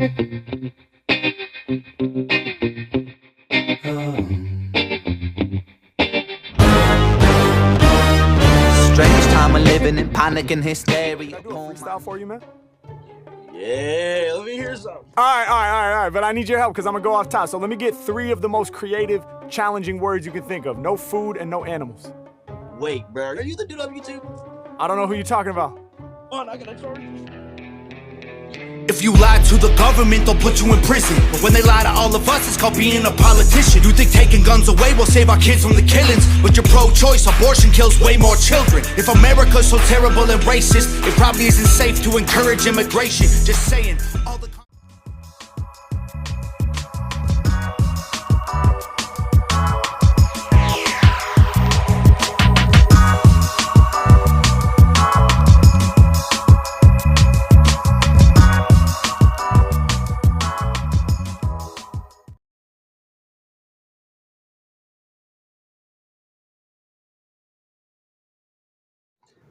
Strange time of living in panic and hysteria. Can I do a freestyle for you, man? Yeah, let me hear something. All right. But I need your help because I'm going to go off top. So let me get 3 of the most creative, challenging words you can think of. No food and no animals. Wait, bro, are you the dude on YouTube? I don't know who you're talking about. On, I gotta charge you. If you lie to the government, they'll put you in prison. But when they lie to all of us, it's called being a politician. You think taking guns away will save our kids from the killings, but you're pro-choice, abortion kills way more children. If America's so terrible and racist, it probably isn't safe to encourage immigration. Just saying, all the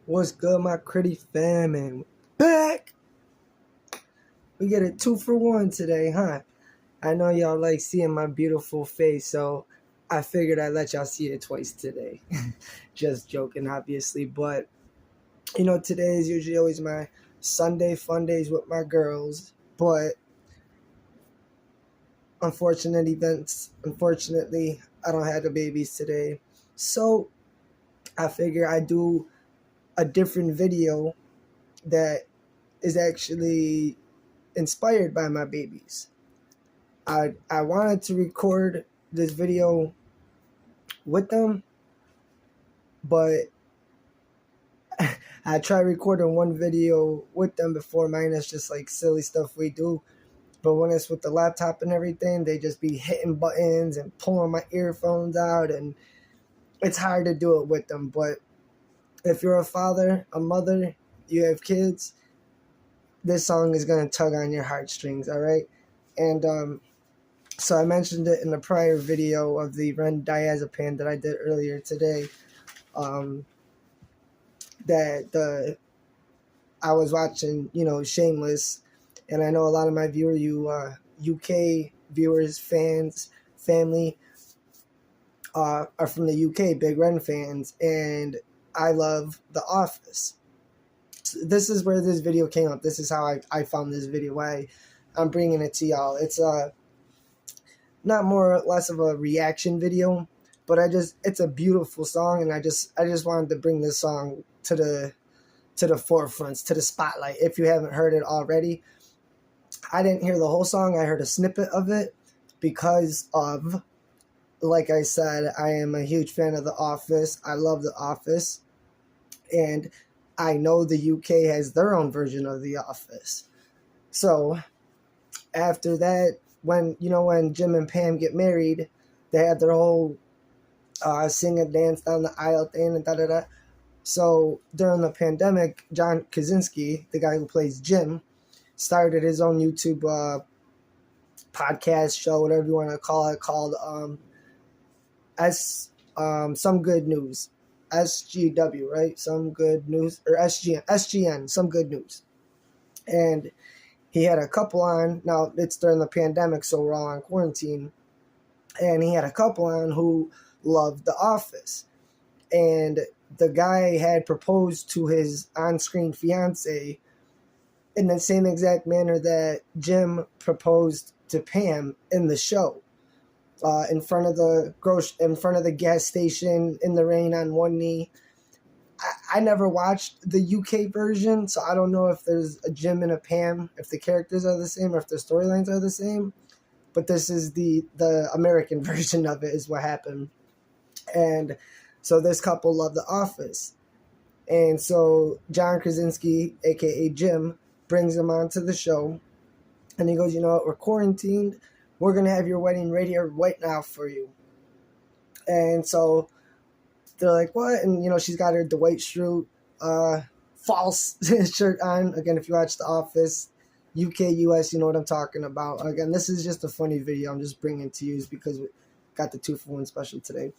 What's good, my Critty fam? And back! We get a 2 for 1 today, huh? I know y'all like seeing my beautiful face, so I figured I'd let y'all see it twice today. Just joking, obviously. But, you know, today is usually always my Sunday fun days with my girls. But, unfortunately, I don't have the babies today. So, I figure I'd do a different video that is actually inspired by my babies. I wanted to record this video with them, but I tried recording one video with them before. Mine is just like silly stuff we do, but when it's with the laptop and everything, they just be hitting buttons and pulling my earphones out, and it's hard to do it with them. But if you're a father, a mother, you have kids, this song is going to tug on your heartstrings, all right? And so I mentioned it in the prior video of the Ren diazepam that I did earlier today, that I was watching, you know, Shameless, and I know a lot of my UK viewers, fans, family are from the UK, big Ren fans, and I love The Office. This is where this video came up. This is how I found this video, why I'm bringing it to y'all. It's not more or less of a reaction video, but it's a beautiful song, and I just wanted to bring this song to the forefront, to the spotlight. If you haven't heard it already, I didn't hear the whole song. I heard a snippet of it because of, like I said, I am a huge fan of The Office. I love The Office. And I know the UK has their own version of The Office. So after that, when Jim and Pam get married, they had their whole sing and dance down the aisle thing and da-da-da. So during the pandemic, John Krasinski, the guy who plays Jim, started his own YouTube podcast show, whatever you want to call it, called Some Good News. SGW, right? Some Good News, or SGN, Some Good News. And he had a couple on. Now, it's during the pandemic, so we're all on quarantine. And he had a couple on who loved The Office. And the guy had proposed to his on-screen fiance in the same exact manner that Jim proposed to Pam in the show. In front of the gas station, in the rain, on one knee. I never watched the UK version, so I don't know if there's a Jim and a Pam, if the characters are the same, or if the storylines are the same. But this is the American version of it, is what happened. And so this couple loved The Office. And so John Krasinski, a.k.a. Jim, brings him onto the show. And he goes, you know what, we're quarantined. We're going to have your wedding ready here right now for you. And so they're like, what? And, she's got her Dwight Schrute false shirt on. Again, if you watch The Office, UK, US, you know what I'm talking about. Again, this is just a funny video I'm just bringing to you because we got the 2-for-1 special today.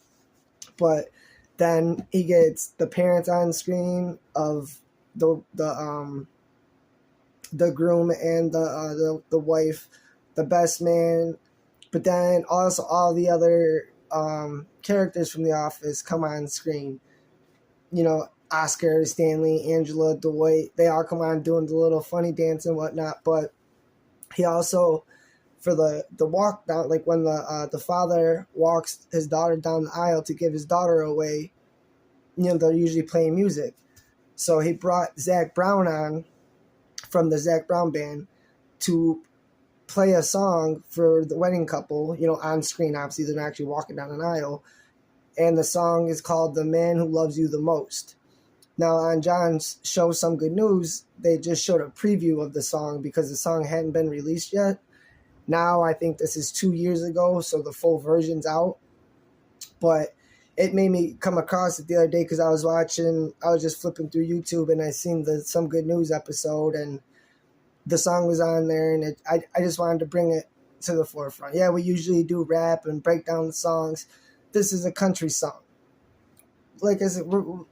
But then he gets the parents on screen of the the groom and the wife, the best man, but then also all the other characters from The Office come on screen. You know, Oscar, Stanley, Angela, Dwight, they all come on doing the little funny dance and whatnot. But he also, for the walk down, like when the father walks his daughter down the aisle to give his daughter away, you know, they're usually playing music. So he brought Zach Brown on from the Zach Brown Band to play a song for the wedding couple, you know, on screen. Obviously, they're not actually walking down an aisle. And the song is called The Man Who Loves You the Most. Now, on John's show, Some Good News, they just showed a preview of the song because the song hadn't been released yet. Now, I think this is 2 years ago, so the full version's out. But it made me come across it the other day because I was just flipping through YouTube and I seen the Some Good News episode and the song was on there, and I just wanted to bring it to the forefront. Yeah, we usually do rap and break down the songs. This is a country song. Like I said, when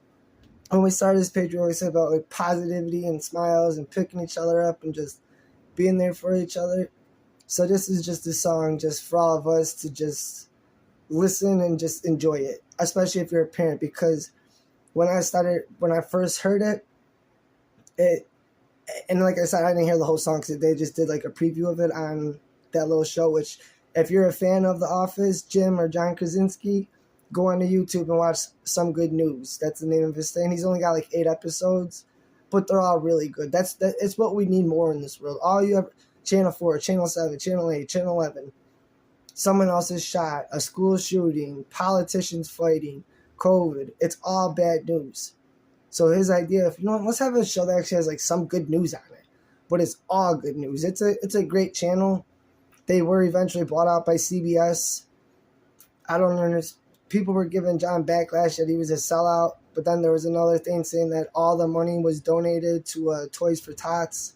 we started this page, we always said about like positivity and smiles and picking each other up and just being there for each other. So this is just a song just for all of us to just listen and just enjoy it, especially if you're a parent, because when I first heard it, and like I said, I didn't hear the whole song because they just did like a preview of it on that little show, which if you're a fan of The Office, Jim or John Krasinski, go on to YouTube and watch Some Good News. That's the name of his thing. He's only got like 8 episodes, but they're all really good. It's what we need more in this world. All you ever, Channel 4, Channel 7, Channel 8, Channel 11, someone else is shot, a school shooting, politicians fighting, COVID. It's all bad news. So his idea, if you know, let's have a show that actually has like some good news on it, but it's all good news. It's a great channel. They were eventually bought out by CBS. I don't understand. People were giving John backlash that he was a sellout, but then there was another thing saying that all the money was donated to Toys for Tots.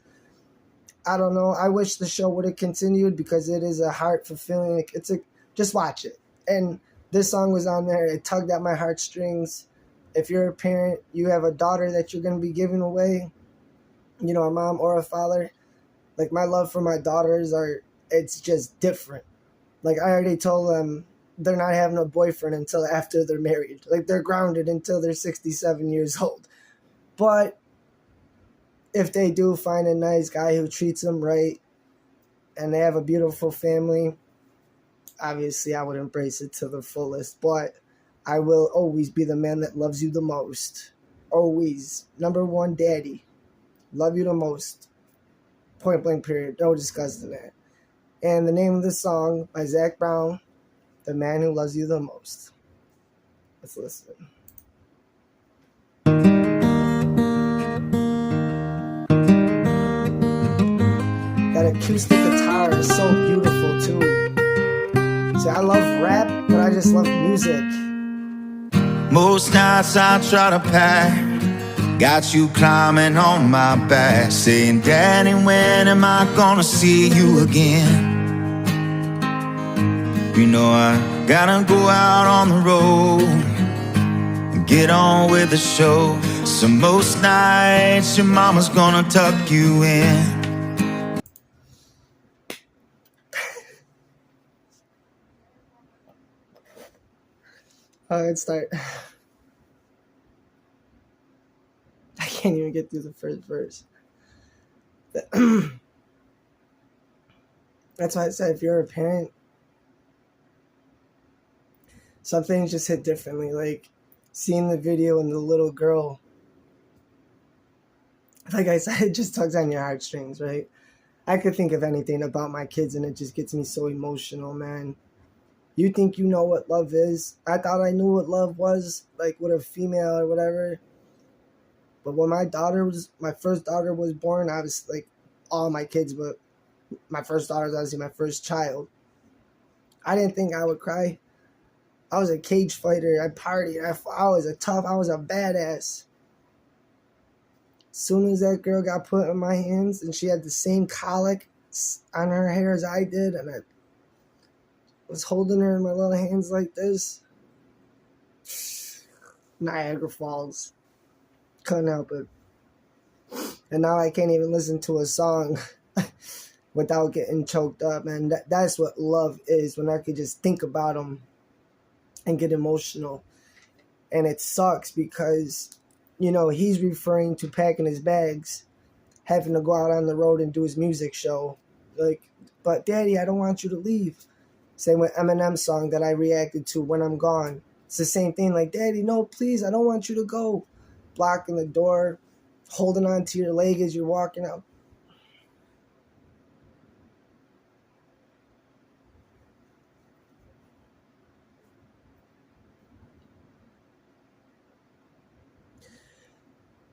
I don't know. I wish the show would have continued because it is a heart fulfilling. Just watch it. And this song was on there. It tugged at my heartstrings. If you're a parent, you have a daughter that you're going to be giving away, you know, a mom or a father. Like my love for my daughters it's just different. Like I already told them they're not having a boyfriend until after they're married. Like they're grounded until they're 67 years old. But if they do find a nice guy who treats them right and they have a beautiful family, obviously I would embrace it to the fullest. But I will always be the man that loves you the most. Always. Number one, daddy. Love you the most. Point blank period. No discussing that. And the name of the song by Zach Brown, The Man Who Loves You the Most. Let's listen. That acoustic guitar is so beautiful too. See, I love rap, but I just love music. Most nights I try to pack, got you climbing on my back, saying, Daddy, when am I gonna see you again? You know I gotta go out on the road and get on with the show. So most nights your mama's gonna tuck you in. Let's start. I can't even get through the first verse. That's why I said if you're a parent, some things just hit differently. Like seeing the video and the little girl, like I said, it just tugs on your heartstrings, right? I could think of anything about my kids and it just gets me so emotional, man. You think you know what love is? I thought I knew what love was, like with a female or whatever. But when my first daughter was born, I was like all my kids, but my first daughter was obviously my first child. I didn't think I would cry. I was a cage fighter. I partied. I was a badass. As soon as that girl got put in my hands and she had the same colic on her hair as I did, and I was holding her in my little hands like this, Niagara Falls. Couldn't help it. And now I can't even listen to a song without getting choked up, man. That's what love is, when I could just think about him and get emotional. And it sucks because, he's referring to packing his bags, having to go out on the road and do his music show. Like, but Daddy, I don't want you to leave. Same with Eminem's song that I reacted to, When I'm Gone. It's the same thing, like, Daddy, no, please, I don't want you to go. Blocking the door, holding on to your leg as you're walking out.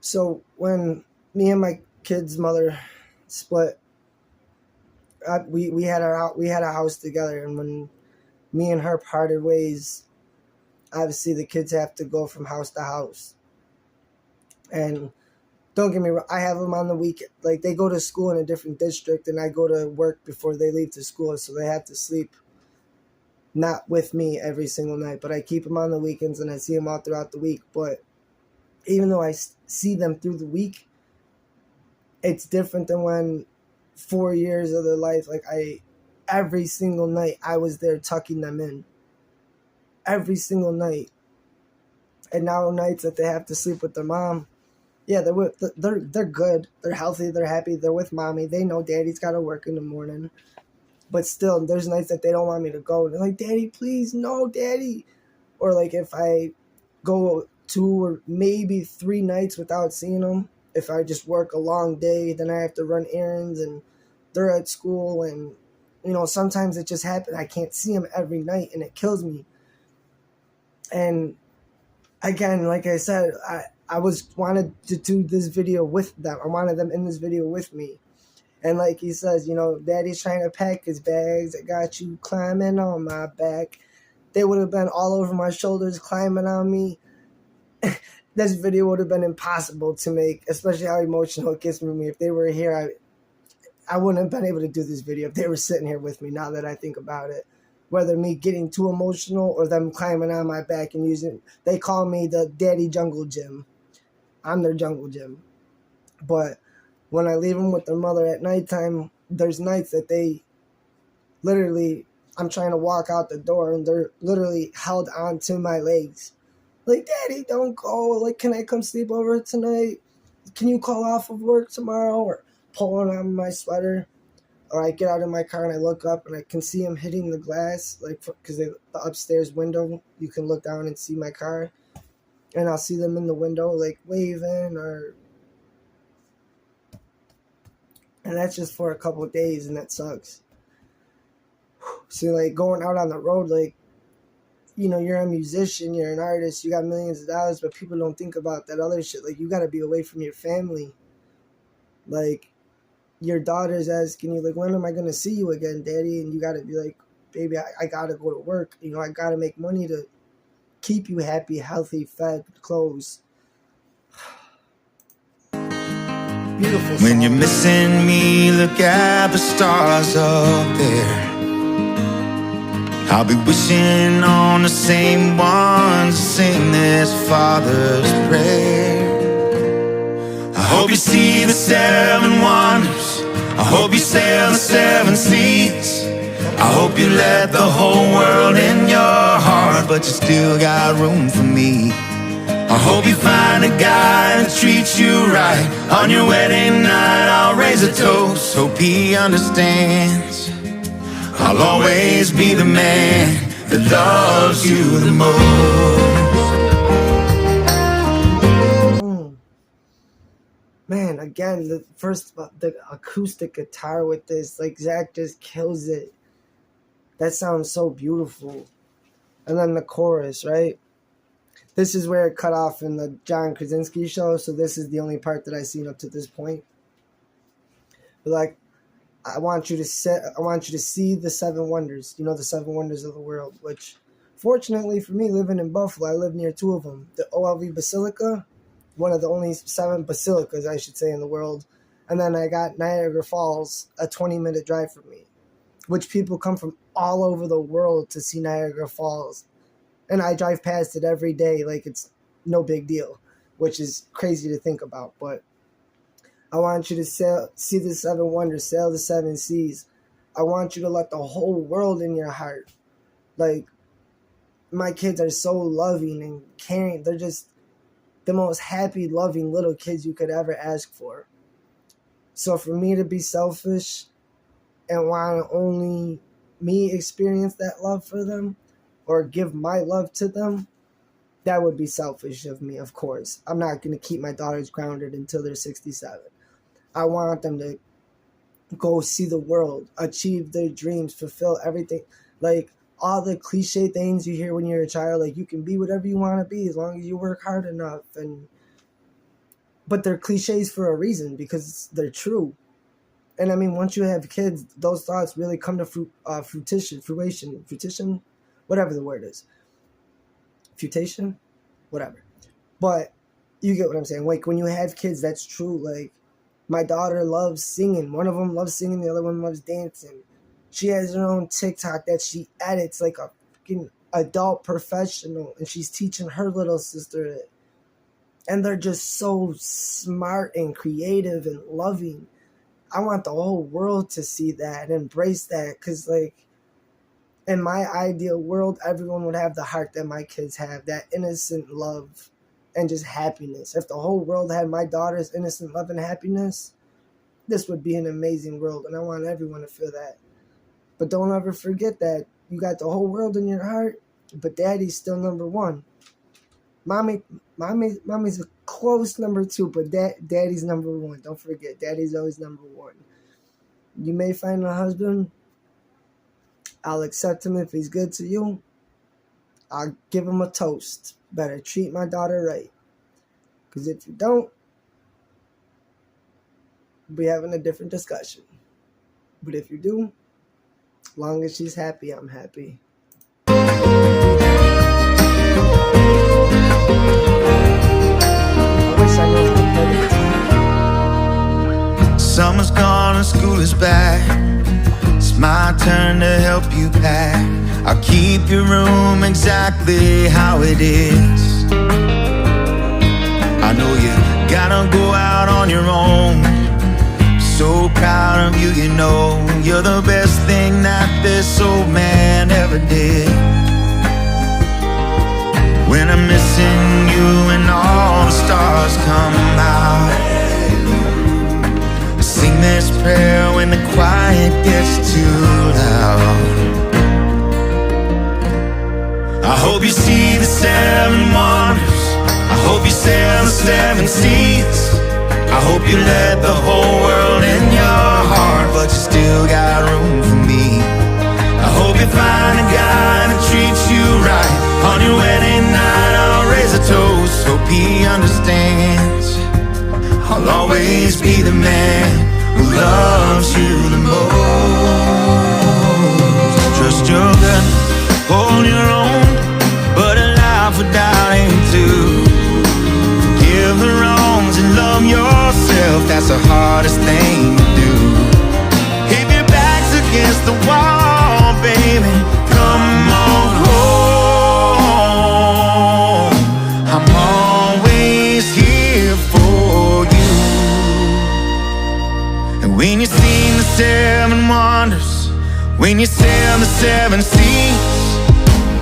So when me and my kid's mother split, we had a house together, and when me and her parted ways, obviously the kids have to go from house to house. And don't get me wrong, I have them on the weekend. Like, they go to school in a different district, and I go to work before they leave to school, so they have to sleep not with me every single night. But I keep them on the weekends, and I see them all throughout the week. But even though I see them through the week, it's different than when 4 years of their life, like, every single night I was there tucking them in. Every single night. And now nights that they have to sleep with their mom, yeah, they're good. They're healthy. They're happy. They're with mommy. They know Daddy's got to work in the morning. But still, there's nights that they don't want me to go. They're like, Daddy, please, no, Daddy. Or like if I go 2 or maybe 3 nights without seeing them, if I just work a long day, then I have to run errands and they're at school. And, sometimes it just happens. I can't see them every night and it kills me. And again, like I said, I wanted to do this video with them. I wanted them in this video with me. And like he says, Daddy's trying to pack his bags. I got you climbing on my back. They would have been all over my shoulders climbing on me. This video would have been impossible to make, especially how emotional it gets with me. If they were here, I wouldn't have been able to do this video if they were sitting here with me, now that I think about it. Whether me getting too emotional or them climbing on my back and they call me the Daddy Jungle Gym. I'm their jungle gym. But when I leave them with their mother at nighttime, there's nights that they literally, I'm trying to walk out the door and they're literally held onto my legs. Like, Daddy, don't go. Like, can I come sleep over tonight? Can you call off of work tomorrow? Or pulling on my sweater. Or I get out of my car and I look up and I can see them hitting the glass, like, because the upstairs window, you can look down and see my car. And I'll see them in the window, like, waving and that's just for a couple of days, and that sucks. So, like, going out on the road, like, you're a musician, you're an artist, you got millions of dollars, but people don't think about that other shit. Like, you got to be away from your family. Like, your daughter's asking you, like, when am I going to see you again, Daddy? And you got to be like, baby, I got to go to work. I got to make money to keep you happy, healthy, fed, clothes. Beautiful song. When you're missing me, look at the stars up there. I'll be wishing on the same ones to sing this Father's prayer. I hope you see the 7 wonders. I hope you sail the 7 seas. I hope you let the whole world in your heart, but you still got room for me. I hope you find a guy that treats you right. On your wedding night I'll raise a toast. Hope he understands I'll always be the man that loves you the most. Man, again, the acoustic guitar with this, like, Zach just kills it. That sounds so beautiful. And then the chorus, right? This is where it cut off in the John Krasinski show, so this is the only part that I've seen up to this point. But, like, I want you to see the 7 wonders, the 7 wonders of the world, which, fortunately for me, living in Buffalo, I live near 2 of them. The OLV Basilica, one of the only 7 basilicas, I should say, in the world. And then I got Niagara Falls, a 20-minute drive from me, which people come from all over the world to see Niagara Falls. And I drive past it every day like it's no big deal, which is crazy to think about. But I want you to see the seven wonders, sail the seven seas. I want you to let the whole world in your heart. Like, my kids are so loving and caring. They're just the most happy, loving little kids you could ever ask for. So for me to be selfish and want only me experience that love for them or give my love to them, that would be selfish of me, of course. I'm not going to keep my daughters grounded until they're 67. I want them to go see the world, achieve their dreams, fulfill everything. Like, all the cliche things you hear when you're a child, like, you can be whatever you want to be as long as you work hard enough. But they're cliches for a reason, because they're true. And I mean, once you have kids, those thoughts really come to fruition, whatever the word is. Futation? Whatever. But you get what I'm saying. Like, when you have kids, that's true. Like, my daughter loves singing. One of them loves singing. The other one loves dancing. She has her own TikTok that she edits like a fucking adult professional. And she's teaching her little sister it. And they're just so smart and creative and loving. I want the whole world to see that and embrace that. Because, like, in my ideal world, everyone would have the heart that my kids have. That innocent love and just happiness. If the whole world had my daughter's innocent love and happiness, this would be an amazing world. And I want everyone to feel that. But don't ever forget that you got the whole world in your heart, but daddy's still number one. Mommy's a close number two, but daddy's number one. Don't forget, daddy's always number one. You may find a husband. I'll accept him if he's good to you. I'll give him a toast. Better treat my daughter right. Because if you don't, we'll be having a different discussion. But if you do, as long as she's happy, I'm happy. I wish I knew how to play it. Summer's gone and school is back. It's my turn to help you pack. I'll keep your room exactly how it is. I know you gotta go out on your own. So proud of you, you know you're the best thing that this old man ever did. When I'm missing you and all the stars come out, I sing this prayer when the quiet gets too loud. I hope you see the seven wonders. I hope you sail the seven seas. I hope you let the whole world in your heart, but you still got room for me. I hope you find a guy that treats you right. On your wedding night I'll raise a toast. Hope he understands I'll always be the man who loves you the most. Trust your gut, hold your own, but a life without aim to forgive the wrongs and love yourself. That's the hardest thing to do. If your back's against the wall, baby, come on home. I'm always here for you. And when you sing the seven wonders, when you sail the seven seas,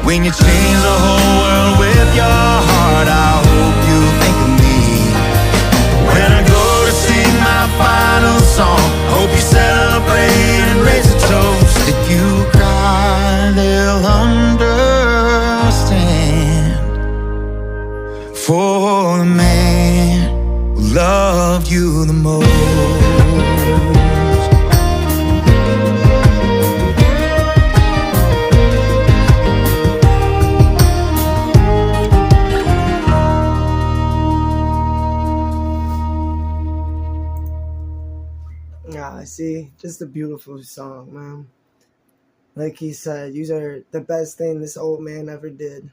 when you change the whole world with your heart, I hope you think of me. When I go to sing my final song, hope you celebrate and raise a toast. If you cry, they'll understand. For the man who loved you the most. See, just a beautiful song, man. Like he said, you are the best thing this old man ever did.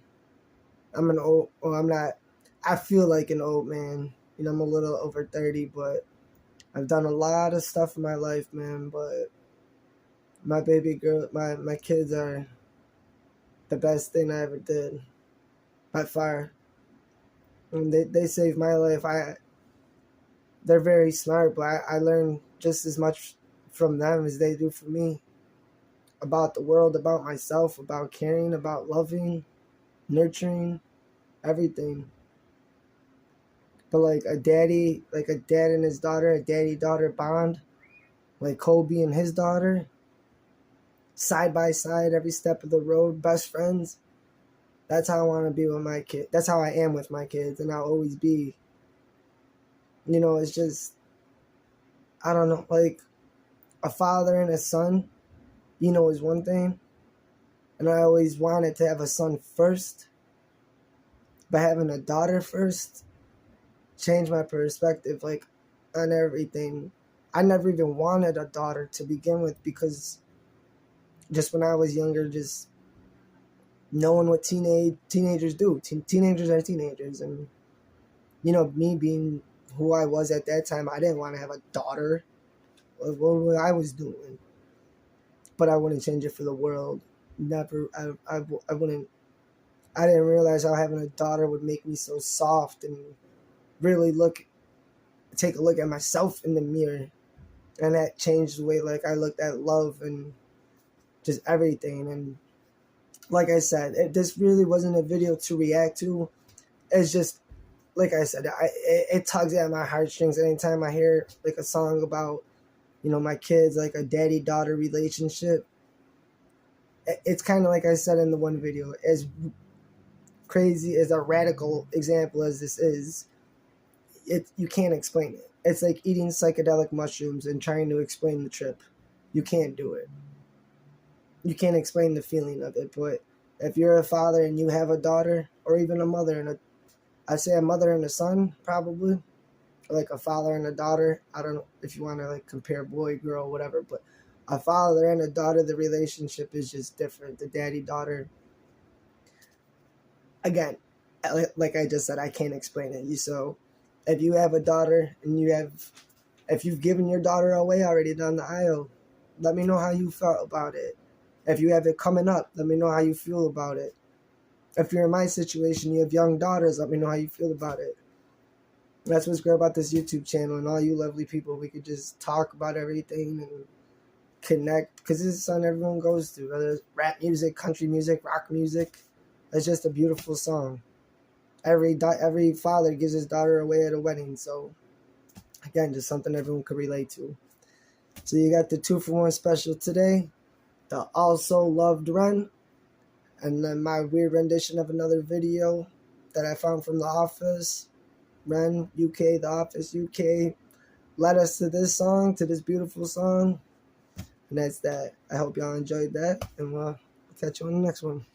I'm not, I feel like an old man. You know, I'm a little over 30, but I've done a lot of stuff in my life, man. But my baby girl, my kids are the best thing I ever did, by far. And they saved my life. they're very smart, but I learn just as much from them as they do from me about the world, about myself, about caring, about loving, nurturing, everything. But like a dad and his daughter, a daddy-daughter bond, like Kobe and his daughter, side by side, every step of the road, best friends. That's how I want to be with my kid. That's how I am with my kids, and I'll always be. You know, it's just, I don't know, like a father and a son, you know, is one thing. And I always wanted to have a son first, but having a daughter first changed my perspective, like, on everything. I never even wanted a daughter to begin with because just when I was younger, just knowing what teenagers do. Teenagers are teenagers. And, you know, me being who I was at that time, I didn't want to have a daughter of what I was doing. But I wouldn't change it for the world. Never. I wouldn't. I didn't realize how having a daughter would make me so soft and really take a look at myself in the mirror. And that changed the way, like, I looked at love and just everything. And like I said, this really wasn't a video to react to. It's just, like I said, it tugs at my heartstrings anytime I hear like a song about, you know, my kids, like a daddy-daughter relationship. It's kind of like I said in the one video, as crazy as a radical example as this is, you can't explain it. It's like eating psychedelic mushrooms and trying to explain the trip. You can't do it. You can't explain the feeling of it. But if you're a father and you have a daughter, or even a mother and I'd say a mother and a son, probably, like a father and a daughter. I don't know if you want to like compare boy, girl, whatever, but a father and a daughter, the relationship is just different. The daddy-daughter, again, like I just said, I can't explain it. So if you have a daughter and if you've given your daughter away already down the aisle, let me know how you felt about it. If you have it coming up, let me know how you feel about it. If you're in my situation, you have young daughters, let me know how you feel about it. That's what's great about this YouTube channel, and all you lovely people. We could just talk about everything and connect, because this is something everyone goes through, whether it's rap music, country music, rock music. It's just a beautiful song. Every father gives his daughter away at a wedding, so again, just something everyone could relate to. So you got the 2-for-1 special today, the Also Loved Run, and then my weird rendition of another video that I found from The Office. Ren, UK, The Office, UK, led us to this song, to this beautiful song. And that's that. I hope y'all enjoyed that, and we'll catch you on the next one.